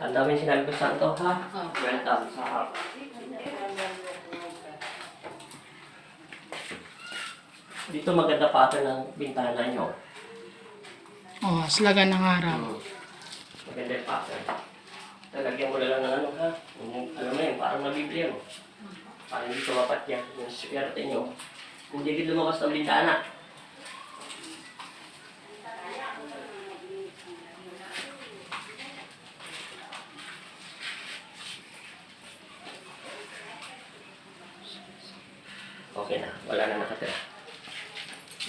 Ang dami sinabi ko sa to, ha? Welcome sa harap. Dito maganda pattern ng bintana nyo. Oh, slagan ng araw. Maganda yung pattern. Talagyan mo lang ng ano, ha? Alam mo yun, parang mabibili mo. Parang hindi tumapat yan. Yung swerte nyo. Hindi din lumabas ng bintana. Okay na, wala na nakatira.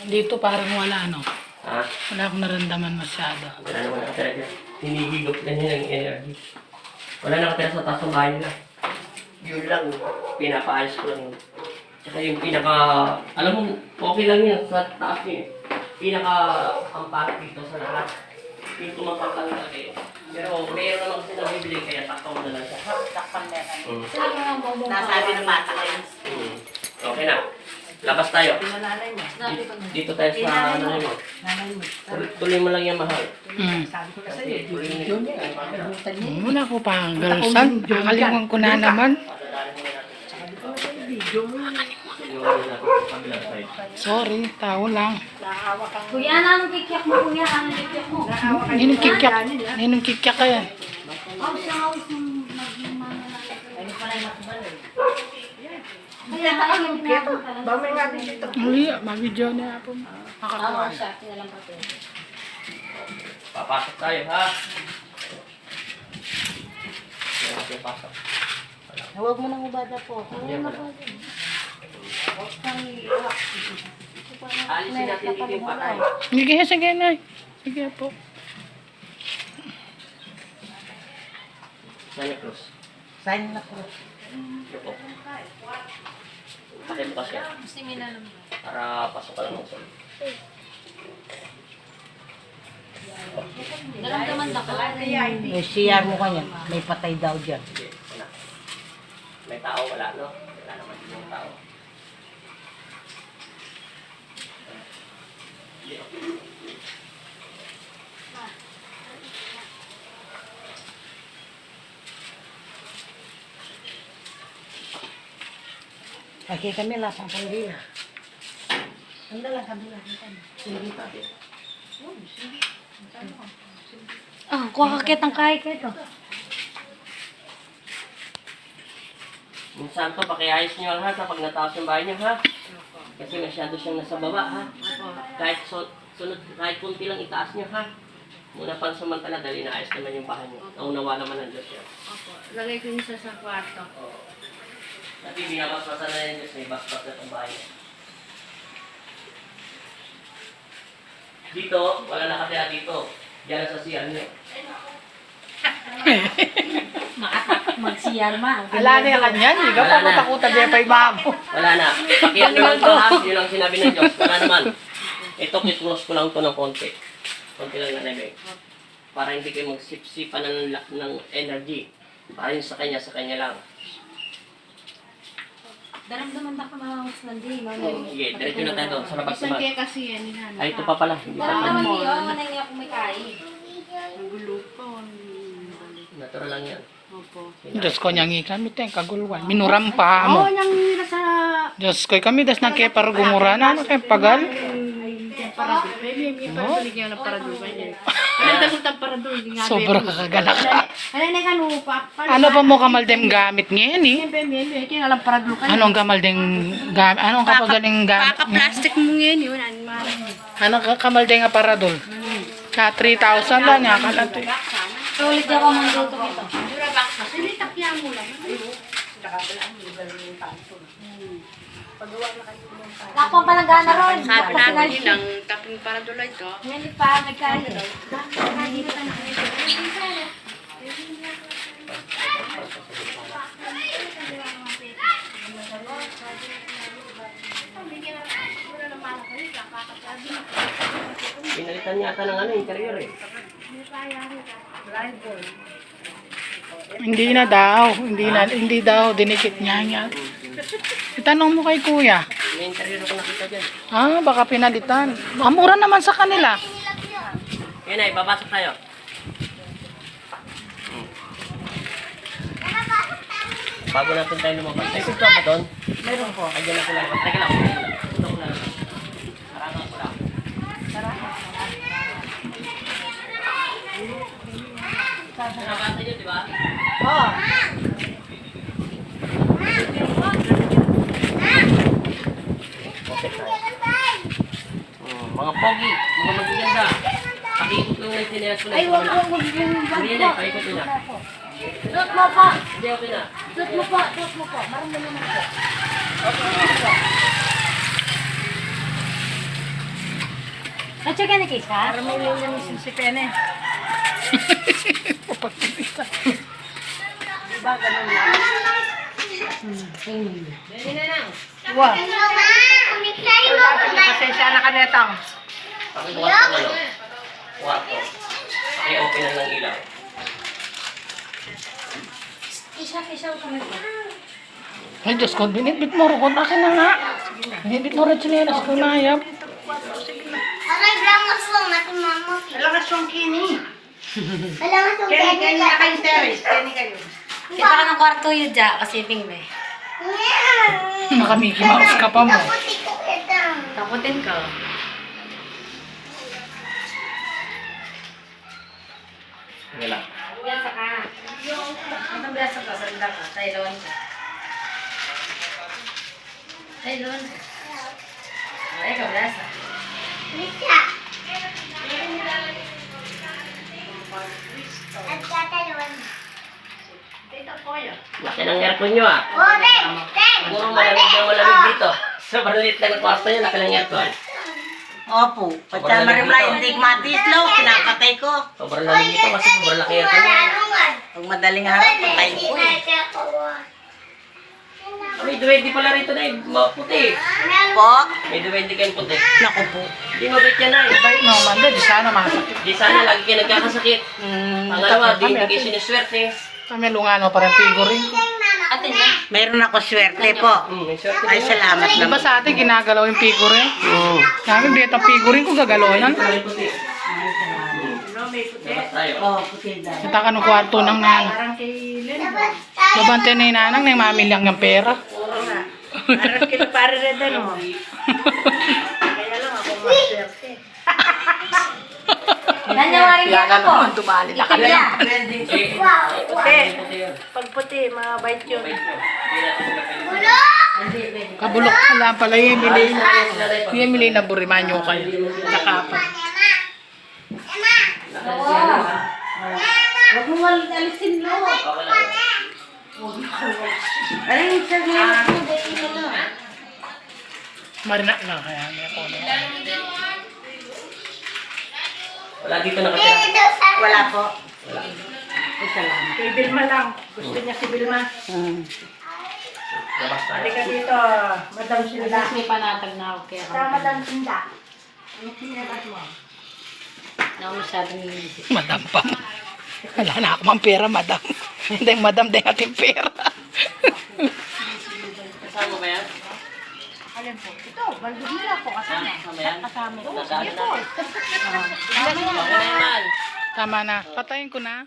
Dito parang wala, no? Ha? Wala akong naramdaman masyado. Wala naman nakatira dyan. Hinihigop na niya ng energy. Wala nakatira sa taas ng bahay nila. Yun lang, pinapaayos ko lang. Tsaka yung pinaka, alam mo, okay lang yun sa taas niya. Pinaka ampat dito sa lahat. Yung tumapang lang eh. Pero mayroon naman kasi nabibili kaya takpaw na lang siya. Takpan na yan. Mm. Nasabi ng bata ko yun. Okay na. Labas tayo. Pinananay mo. Dito tayo sa nanay mo. Nanay mo. Tuloy mo lang yan, mahal. Sabi ko na sa'yo, video niya eh. Nagutan niya. Wala ko pa ang galsan. Nakalimutan ko na naman. Sabi ko na sa'yo, video mo. Sorry, tao lang. Nakahawa kang... Kuya, anong kikyak mo, kuya? Anong kikyak mo? Nakahawa kang... Ninong kikyak ka yan. Awis yung maging mga Ano pala yung makibal eh. Kaya tayo yung pinapang talaga. Bamay nga din dito. Muli, mag-video niya ako. Tama siya, kinalang pati. Papasok tayo, ha? Kaya pasok. Huwag mo nang ubada po. Yan pala. Alisin natin dito yung patay. Sige na. Sige po. Sanya Cruz. Sign na po. Ito po. Pakin pa siya. Gusto mo na naman. Para pasok ka lang ng sol. Naramdaman na ko. May CR mo kanya. May patay daw dyan. Sige, wala. May tao, wala, no? Wala naman yung tao. Kasi kami lasang kandila. Anda lang kandila. Hindi tayo. Ah, kuha ka kitang kahit ito. Minsan to, pakiayos nyo lang, ha? Kapag nataas yung bahay nyo, ha? Kasi masyado siyang nasa baba, ha? Kahit sunod, kahit kunti lang itaas nyo, ha? Muna pang samantala, dahil inaayos naman yung bahay nyo. Naunawa naman ng Diyos yan. Opo, lagay ko yung isa sa kwarto. Oo. Dati binabasbasan na yung Diyos, may basbas na itong bahay. Dito, wala nakatira dito. Diyan sa CR nyo. Mag-CR ma. Ala na yung kanyan. Hindi ka Wala na. pakuta diya pa imamo. Wala na. Pakiyan nyo lang ito, ha? Yun lang sinabi ng Diyos. Wala naman. Ito, kitlose ko lang ito ng konti. Konti lang na nebe. Para hindi kayo magsipsipan ng energy. Para yun sa kanya lang. Daramdaman na ka mamangus ng di. Sige, diretso na tayo doon. Sa labas Isang naman. kaya kasi yan. Ay, ito pa pala. Hindi pa Daramdaman pala. niyo, manay niya kung may kain. Natural lang yan. Diyos ko niyang ikamit yung kaguluan. Minuram pa mo. nang nila sa... Diyos ko kami, das na kaya para gumura na. Ano kaya pagal? Paradol. May paradol niya ng paradol. Ano dapat ang paradol? Sobra kakagalak. Ano na ka lupa? Ano pa mo kamaldem gamit ngayon eh? May kinalang paradol ka. Anong kamaldeng gamit? Anong kapagaling gamit? Plastic mo ngayon yun. Anong kamaldeng nga paradol? Ka 3,000 lang niya. Kalati. Sulit ako mang luto ito. Hindi takya mo lang. Lakpang palanggana ron. Sabi namin yun ang taping paradol ito. Hindi pa, nagkain. Pinalitan yata ng ano, interior eh. Hindi daw dinikit niya. Itanong mo kay kuya. May interior ako nakita dyan. Ah, baka pinalitan. Mura naman sa kanila. Yan ay, babasok tayo. bago natin tayo lumabas. May pinto ba doon? Meron po. Ay, dyan ako lang. Teka lang. Ito ko lang. Karangan ko lang. Nakakata nyo, di ba? Oo. Okay, tayo. Mga pogi, mga magaganda. Pakikot lang na yung sinelas ko na. Ay, wag yung Hindi na, pakikot nyo na. Suot mo po. Hindi, okay na. Suot mo po. Suot mo po. Marunong naman po. At saka na kisa? Para may lilinis si Pene. Papagpipita. Diba, ganun lang. Hindi na lang. Wow. Pasensya na ka netang. Pakibukas ko ano. Kwarto. Paki-open lang ng ilaw. Isa kami po. Ay, Diyos ko, binitbit mo rin. Akin na nga. Binitbit mo rin chinelas ko na ayap. Aray, bramos lang natin mama. Alakas yung kini. Alam mo itong Kenny na kayo, Teres. Kenny kayo. Kita ka ng kwarto yun dyan kasi tingme. Naka Mickey Mouse ka pa mo. Puti ko ito. Takutin ka. Sige lang. Yan saka. Anong braso ka? Sanda ka. Taylon ka. Taylon ka. Ay, ka braso. Lisa. At tatalon. Dito po yun. Laki ng aircon nyo ah. Oh, Ren! Ren! Siguro malamig na malamig dito. Sobrang liit lang ng kwarto nyo, laki ng aircon. Opo. Pagka ma-reply, hindi matislo, pinapatay ko. Sobrang lamig dito kasi sobrang laki aircon nyo. Pag madaling harap, patay ko eh. May duwende pala rito na puti. Po? May duwende kayong puti. Naku po. Hindi mabait yan na eh. Bait naman doon, di sana masakit. Di sana lagi kayo nagkakasakit. Pangalawa, di hindi kayo siniswerte. Kami lungano pa rin figuring. Atin na. Meron ako swerte po. May swerte Ay, din. salamat Di ba naman. sa atin ginagalaw yung figuring? Namin dito ang figuring ko gagalaw May puti. Labas tayo. Oh, puti dahil. Kita ka ng kwarto ng nanay. Parang kay Len. Babante na yung nanang na yung mamilyang ng pera. Oo nga. Parang kay pare red ano. Kaya lang ako maswerte. Nanyawarin Yan yan na ako. naman, dumali na kami. Trending. Eh, Puti. puti yun. Pag puti, mabait yun. Wait yun. Hindi natin sila kayo. Kabulok ka lang pala yung Emily. Yung Emily na burimanyo kayo. Nakapat. Huwag mo alisin lo. Okay lang. Ano yung sabi mo? Marina lang kaya. May ako na. Wala dito nakatira. Wala po. Ay, salamat. Kay Bilma lang. Gusto niya si Bilma. Labas tayo. Halika dito, Madam Sinda. May panatag na ako kaya. Madam Sinda. Ano kinilas mo? Na ako masyadong inisip. Madam pa. Wala na ako mang pera, madam. Hindi, madam, din ating pera. Kasama ba yan? Alin po? Ito, Valdemira po. Kasama. Kasama yan? Kasama po. Nadaan Sige po. natin. Okay na yan. Tama na. Patayin ko na.